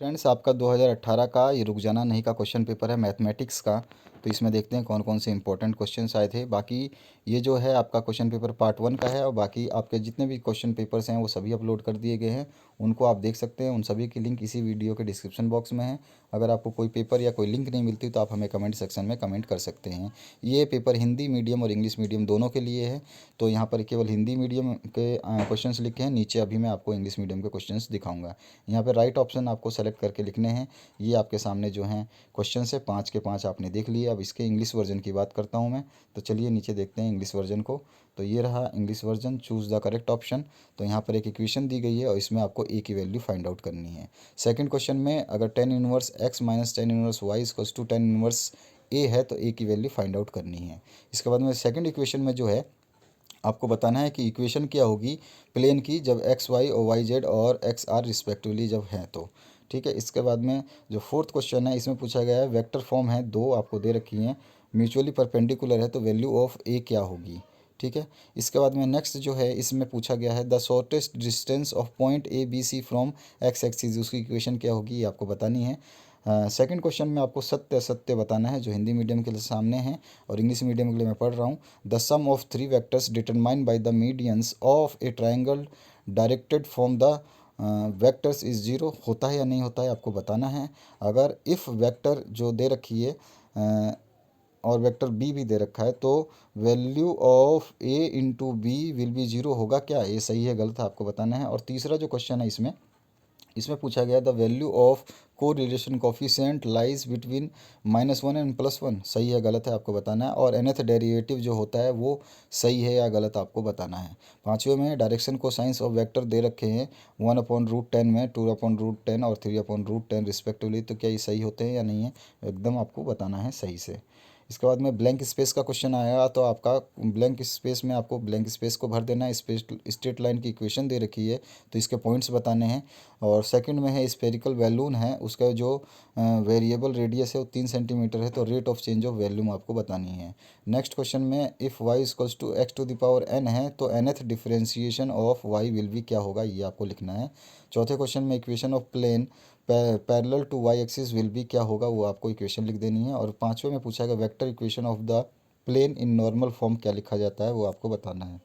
Friends, आपका 2018 का ये रुक जाना नहीं का क्वेश्चन पेपर है मैथमेटिक्स का। तो इसमें देखते हैं कौन कौन से इंपॉर्टेंट क्वेश्चंस आए थे। बाकी ये जो है आपका क्वेश्चन पेपर पार्ट 1 का है, और बाकी आपके जितने भी क्वेश्चन पेपर्स हैं वो सभी अपलोड कर दिए गए हैं। उनको आप देख सकते हैं। उन सभी की लिंक इसी वीडियो के डिस्क्रिप्शन बॉक्स में है। अगर आपको कोई पेपर या कोई लिंक नहीं मिलती तो आप हमें कमेंट सेक्शन में कमेंट कर सकते हैं। ये पेपर हिंदी मीडियम और इंग्लिश मीडियम दोनों के लिए है। तो यहाँ पर केवल हिंदी मीडियम के क्वेश्चंस लिखे हैं। नीचे अभी मैं आपको इंग्लिश मीडियम के क्वेश्चंस दिखाऊंगा। यहाँ पे राइट ऑप्शन आपको सेलेक्ट करके लिखने हैं। ये आपके सामने जो हैं क्वेश्चन है 5 के 5 आपने देख लिए। अब इसके इंग्लिश वर्जन की बात करता हूँ मैं। तो चलिए नीचे देखते हैं इंग्लिश वर्जन को। तो ये रहा English version, choose the correct option. तो यहाँ पर एक इक्वेशन दी गई है और इसमें आपको ए की वैल्यू फाइंड आउट करनी है। सेकंड क्वेश्चन में अगर tan inverse x minus tan inverse y equals to tan inverse a है तो ए की वैल्यू फाइंड आउट करनी है। इसके बाद में सेकंड इक्वेशन में जो है आपको बताना है कि इक्वेशन क्या होगी प्लेन की जब एक्स वाई और वाई जेड और एक्स आर रिस्पेक्टिवली जब हैं तो। ठीक है। इसके बाद में जो फोर्थ क्वेश्चन है इसमें पूछा गया है वेक्टर फॉर्म है, दो आपको दे रखी हैं, म्यूचुअली परपेंडिकुलर है तो वैल्यू ऑफ ए क्या होगी। ठीक है। इसके बाद में नेक्स्ट जो है इसमें पूछा गया है the shortest distance of point A B C from X axis, उसकी इक्वेशन क्या होगी ये आपको बतानी है। सेकंड क्वेश्चन में आपको सत्य असत्य बताना है जो हिंदी मीडियम के लिए सामने है, और इंग्लिश मीडियम के लिए मैं पढ़ रहा हूँ। The sum of three vectors determined by the medians of a triangle directed from the vectors is zero, होता है या नहीं होता है आपको बताना है। अगर इफ़ वेक्टर जो दे रखी है और वेक्टर बी भी दे रखा है तो value of A into B will be zero होगा क्या, ये सही है गलत है आपको बताना है। और तीसरा जो क्वेश्चन है इसमें इसमें पूछा गया द वैल्यू ऑफ को relation coefficient lies between -1 and +1, सही है गलत है आपको बताना है। और nth डेरिवेटिव जो होता है वो सही है या गलत आपको बताना है। पांचवें में डायरेक्शन को साइंस ऑफ वेक्टर दे रखे हैं 1/√10 में, 2/√10 और 3/√10 रिस्पेक्टिवली, तो क्या ये सही होते हैं या नहीं है एकदम आपको बताना है सही से। इसके बाद में ब्लैंक स्पेस का क्वेश्चन आएगा तो आपका ब्लैंक स्पेस में आपको ब्लैंक स्पेस को भर देना है। स्पेस स्ट्रेट लाइन की इक्वेशन दे रखी है तो इसके पॉइंट्स बताने हैं। और सेकंड में है स्फेरिकल बैलून है, उसका जो वेरिएबल रेडियस है वो 3 सेंटीमीटर है तो rate of change of volume आपको बतानी है। नेक्स्ट क्वेश्चन में if Y equals to X to the power N है तो nth differentiation of Y will be क्या होगा ये आपको लिखना है। चौथे क्वेश्चन में equation of plane parallel to Y axis will be क्या होगा वो आपको इक्वेशन लिख देनी है। और पांचवें में पूछा गया vector equation of the plane in normal form क्या लिखा जाता है वो आपको बताना है।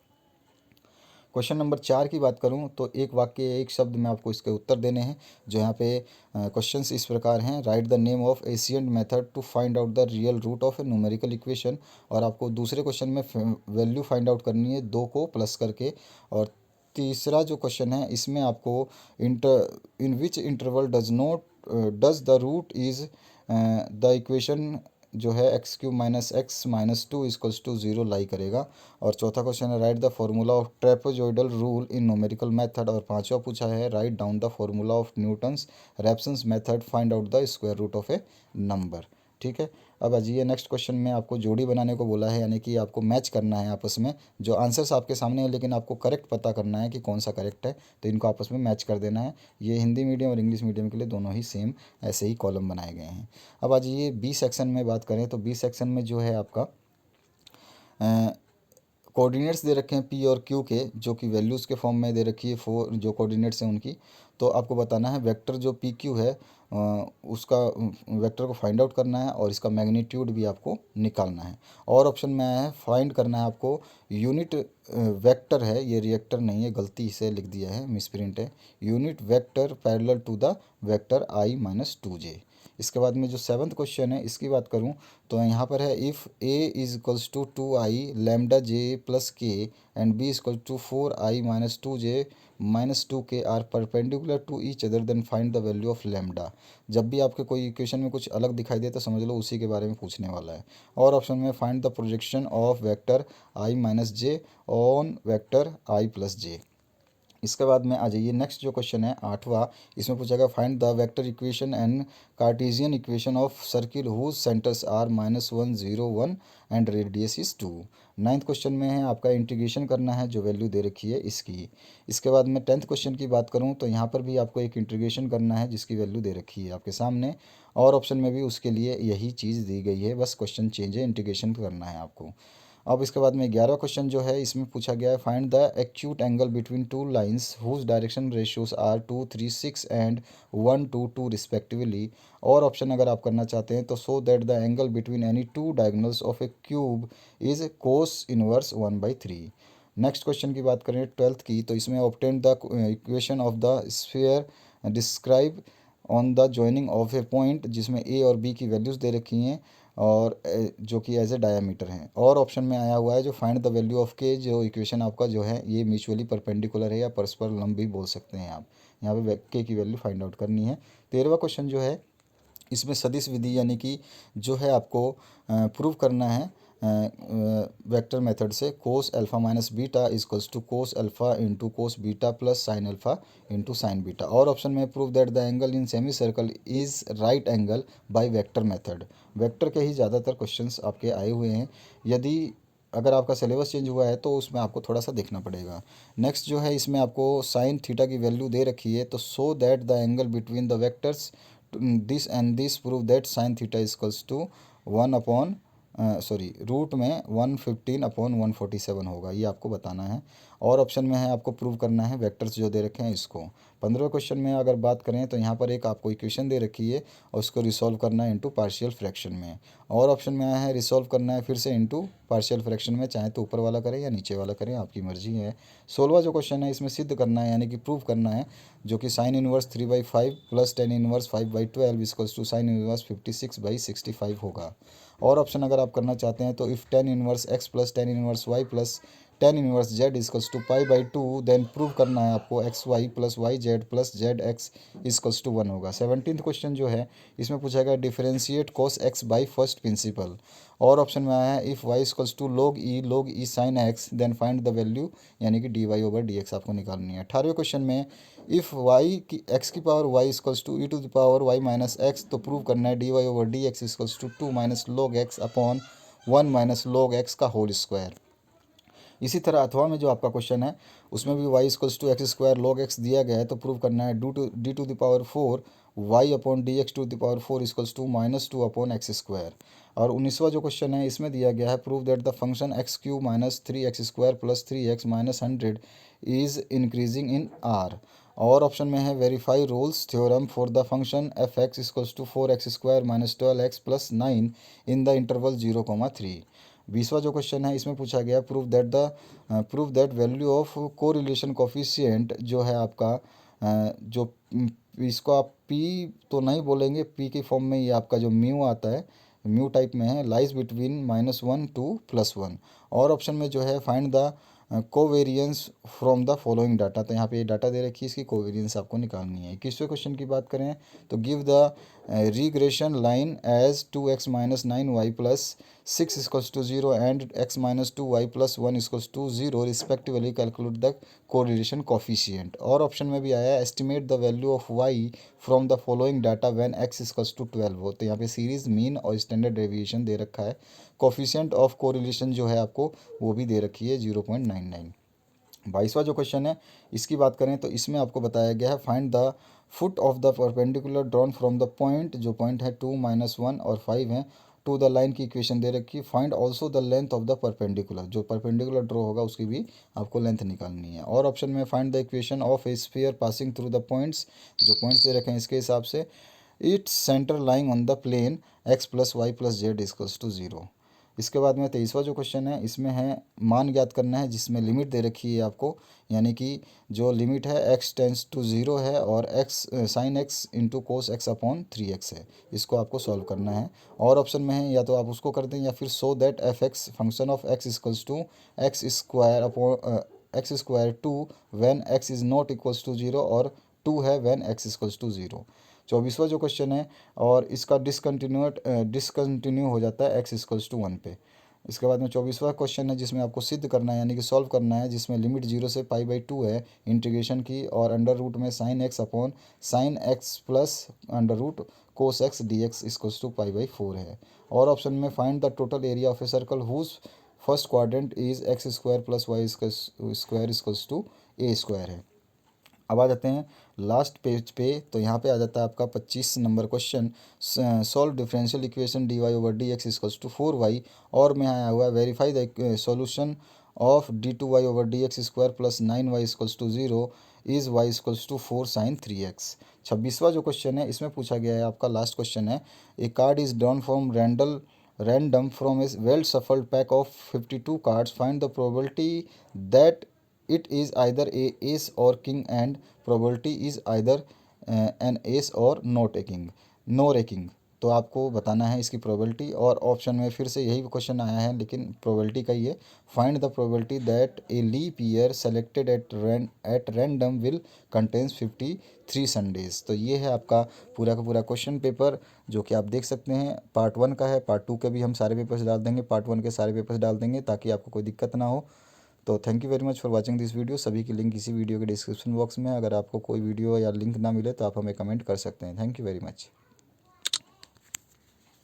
क्वेश्चन नंबर 4 की बात करूं तो एक वाक्य एक शब्द में आपको इसके उत्तर देने हैं। जो यहाँ पे क्वेश्चंस इस प्रकार हैं, write the name of ancient method to find out the real root of a numerical equation. और आपको दूसरे क्वेश्चन में वैल्यू फाइंड आउट करनी है दो को प्लस करके। और तीसरा जो क्वेश्चन है इसमें आपको in which interval does the root is the equation जो है x³ - x - 2 इक्वल्स टू 0 लाई करेगा। और चौथा क्वेश्चन है write the formula of trapezoidal rule in numerical method. और पांचवा पूछा है write down the formula of Newton's Raphson's method find out the square root of a number. ठीक है। अब अजिए नेक्स्ट क्वेश्चन में आपको जोड़ी बनाने को बोला है, यानी कि आपको मैच करना है आपस में। जो आंसर्स आपके सामने है लेकिन आपको करेक्ट पता करना है कि कौन सा करेक्ट है, तो इनको आपस में मैच कर देना है। ये हिंदी मीडियम और इंग्लिश मीडियम के लिए दोनों ही सेम ऐसे ही कॉलम बनाए गए हैं। अब आज ये बी सेक्शन में बात करें तो बी सेक्शन में जो है आपका कोऑर्डिनेट्स दे रखे हैं पी और क्यू के, जो कि वैल्यूज़ के फॉर्म में दे रखी है फोर जो कोऑर्डिनेट्स हैं उनकी। तो आपको बताना है वेक्टर जो पी क्यू है उसका वेक्टर को फाइंड आउट करना है और इसका मैग्नीट्यूड भी आपको निकालना है। और ऑप्शन में आया है फाइंड करना है आपको यूनिट वेक्टर है, ये रिएक्टर नहीं है, गलती से लिख दिया है, मिसप्रिंट है। Unit vector parallel to the vector i - 2j। इसके बाद में जो सेवन्थ क्वेश्चन है इसकी बात करूं तो यहाँ पर है if a is equals to 2i lambda j plus k and b equal to 4i - 2j - 2k are perpendicular to each other then find the value of lambda. जब भी आपके कोई इक्वेशन में कुछ अलग दिखाई दे तो समझ लो उसी के बारे में पूछने वाला है। और ऑप्शन में find the projection of vector i - j on vector i+j। इसके बाद में आ जाइए नेक्स्ट जो क्वेश्चन है आठवां। इसमें पूछा गया find the vector equation and Cartesian equation of circle whose centres are -1 0 1 and radius is 2। Ninth question में है आपका इंटीग्रेशन करना है जो वैल्यू दे रखी है इसकी। इसके बाद में टेंथ क्वेश्चन की बात करूं तो यहाँ पर भी आपको एक इंटीग्रेशन करना है जिसकी वैल्यू दे रखी है आपके सामने। और ऑप्शन में भी उसके लिए यही चीज़ दी गई है, बस क्वेश्चन चेंज है, इंटीग्रेशन करना है आपको। अब इसके बाद में 11वां क्वेश्चन जो है इसमें पूछा गया है find the acute angle between two lines whose direction ratios are 2 3 6 and 1 2 2 respectively. और ऑप्शन अगर आप करना चाहते हैं तो show that the angle between any two diagonals of a cube is cos inverse 1/3। Next question की बात करें 12th की, तो इसमें obtain the equation of the sphere describe on the joining of a point, जिसमें ए और बी की values दे रखी हैं और जो कि एज ए डायामीटर हैं। और ऑप्शन में आया हुआ है जो फाइंड द वैल्यू ऑफ के, जो इक्वेशन आपका जो है ये म्यूचुअली परपेंडिकुलर है या परस्पर लंब भी बोल सकते हैं आप। यहाँ पे के की वैल्यू फाइंड आउट करनी है। 13वां क्वेश्चन जो है इसमें सदिश विधि यानी कि जो है आपको प्रूव करना है वेक्टर मेथड से cos alpha minus beta equals to cos alpha into cos beta plus sine alpha into sine beta. और ऑप्शन में prove that the angle in semi circle is right angle by vector method. Vector के ही ज़्यादातर questions आपके आए हुए हैं। यदि अगर आपका सिलेबस चेंज हुआ है तो उसमें आपको थोड़ा सा देखना पड़ेगा। नेक्स्ट जो है इसमें आपको साइन थीटा की वैल्यू दे रखी है, तो show that the angle between the vectors this and this prove that sine theta equals to 1 root में 115/147 होगा, ये आपको बताना है। और ऑप्शन में है आपको प्रूव करना है वेक्टर्स जो दे रखे हैं इसको। 15वें क्वेश्चन में अगर बात करें तो यहाँ पर एक आपको इक्वेशन दे रखी है और उसको रिसॉल्व करना है इनटू पार्शियल फ्रैक्शन में। और ऑप्शन में आया है रिसॉल्व करना है फिर से इनटू पार्शियल फ्रैक्शन में, चाहे तो ऊपर वाला करें या नीचे वाला करें, आपकी मर्जी है। 16वां जो क्वेश्चन है इसमें सिद्ध करना है यानी कि प्रूव करना है, जो कि sine inverse 3/5 plus tan inverse 5/12 equals to sine inverse 56/65 होगा। और ऑप्शन अगर आप करना चाहते हैं तो if tan inverse x plus tan inverse y plus tan inverse z equals to पाई/2, देन प्रूव करना है आपको x y plus y z plus z x equals to 1 होगा। 17th क्वेश्चन जो है इसमें पूछा गया differentiate cos x by first principle. और ऑप्शन में आया है if y equals to log e sine x then find the value, यानी कि dy/dx आपको निकालनी है। 18वें क्वेश्चन में इफ़ वाई की एक्स की power Y equals to E to the power Y minus X, तो प्रूव करना है dy/dx equals to 2 minus log x upon 1 minus log x का होल स्क्वायर। इसी तरह अथवा में जो आपका क्वेश्चन है उसमें भी Y equals to X square log x दिया गया है, तो प्रूव करना है D to the power 4 Y upon D X to the power 4 equals to -2 upon X square. और 19वां जो क्वेश्चन है इसमें दिया गया है prove that the function X cube minus 3x square plus 3x minus 100 is increasing in R. और option में है verify Rolle's theorem for the function F X equals to 4x square minus 12x plus 9 in the interval 0,3। 20वां जो question है इसमें पूछा गया prove that value of correlation coefficient जो है आपका जो इसको आप पी तो नहीं बोलेंगे, पी के फॉर्म में ये आपका जो म्यू आता है म्यू टाइप में है, लाइज बिटवीन -1 टू +1। और ऑप्शन में जो है find the covariance from the following data, तो यहाँ पे ये डाटा दे रखी है, इसकी कोवेरियंस आपको निकालनी है। 21वें क्वेश्चन की बात करें तो give the regression line as 2x minus 9y plus 6 equals to 0 and x minus 2y plus 1 equals to 0 respectively calculate the correlation coefficient. और ऑप्शन में भी आया estimate the value of y from the following data when x equals to 12 हो, तो यहाँ पे series mean और standard deviation दे रखा है। कोफिशिएंट ऑफ कोरिलेशन जो है आपको वो भी दे रखी है 0.99। 22वां जो क्वेश्चन है इसकी बात करें तो इसमें आपको बताया गया है find the foot of the perpendicular drawn from the point, जो पॉइंट है 2 -1 और 5 है टू द लाइन की इक्वेशन दे रखी है। Find also the length of the perpendicular, जो परपेंडिकुलर ड्रॉ होगा उसकी भी आपको लेंथ निकालनी है। और ऑप्शन में find the equation of a sphere passing through the points, जो पॉइंट्स दे रखे हैं इसके हिसाब से its centre lying on the plane x plus Y plus Z equals to 0। इसके बाद में 23वां जो क्वेश्चन है इसमें है मान ज्ञात करना है, जिसमें लिमिट दे रखी है आपको, यानी कि जो लिमिट है x टेंस टू 0 है और x sine x into cos x upon 3x है, इसको आपको सॉल्व करना है। और ऑप्शन में है या तो आप उसको कर दें या फिर show that F X function of x equals to X square upon X square 2 when x is not equals to 0 और 2 है व्हेन x इक्वल्स टू 0। 24वां जो क्वेश्चन है और इसका डिसकंटिन्यू हो जाता है x इक्वल्स टू 1 पे। इसके बाद में 24वां क्वेश्चन है जिसमें आपको सिद्ध करना है यानी कि सॉल्व करना है, जिसमें लिमिट 0 से π/2 है इंटीग्रेशन की, और अंडर रूट में sine x upon sine x plus under root cos x d x equals to π/4 है। और ऑप्शन में find the total area of a circle whose first quadrant is x square plus y square equals to a square है। अब आ जाते हैं last page पे। तो यहाँ पे आ जाता है आपका 25 number question, solve differential equation D Y over D x equals to 4y। और में आया हुआ है verify the solution of D two Y over D X square plus 9y equals to 0 is y equals to 4 sine 3x। 26वां जो question है इसमें पूछा गया है, आपका लास्ट क्वेश्चन है, a card is drawn from random from a well shuffled pack of 52 cards. Find the probability that it is either a ace or king, and probability is either an ace or no king। तो आपको बताना है इसकी probability, और option में फिर से यही क्वेश्चन आया है लेकिन प्रोबेबिलिटी का ही है। Find the probability that a leap year selected at random will contains 53 Sundays. तो ये है आपका पूरा का पूरा क्वेश्चन पेपर, जो कि आप देख सकते हैं पार्ट 1 का है। पार्ट 2 के भी हम सारे पेपर्स डाल देंगे, पार्ट 1 के सारे पेपर्स डाल देंगे ताकि आपको कोई दिक्कत ना हो। तो thank you very much for watching this video. सभी की लिंक इसी वीडियो के डिस्क्रिप्शन बॉक्स में है। अगर आपको कोई वीडियो या लिंक ना मिले तो आप हमें कमेंट कर सकते हैं। Thank you very much.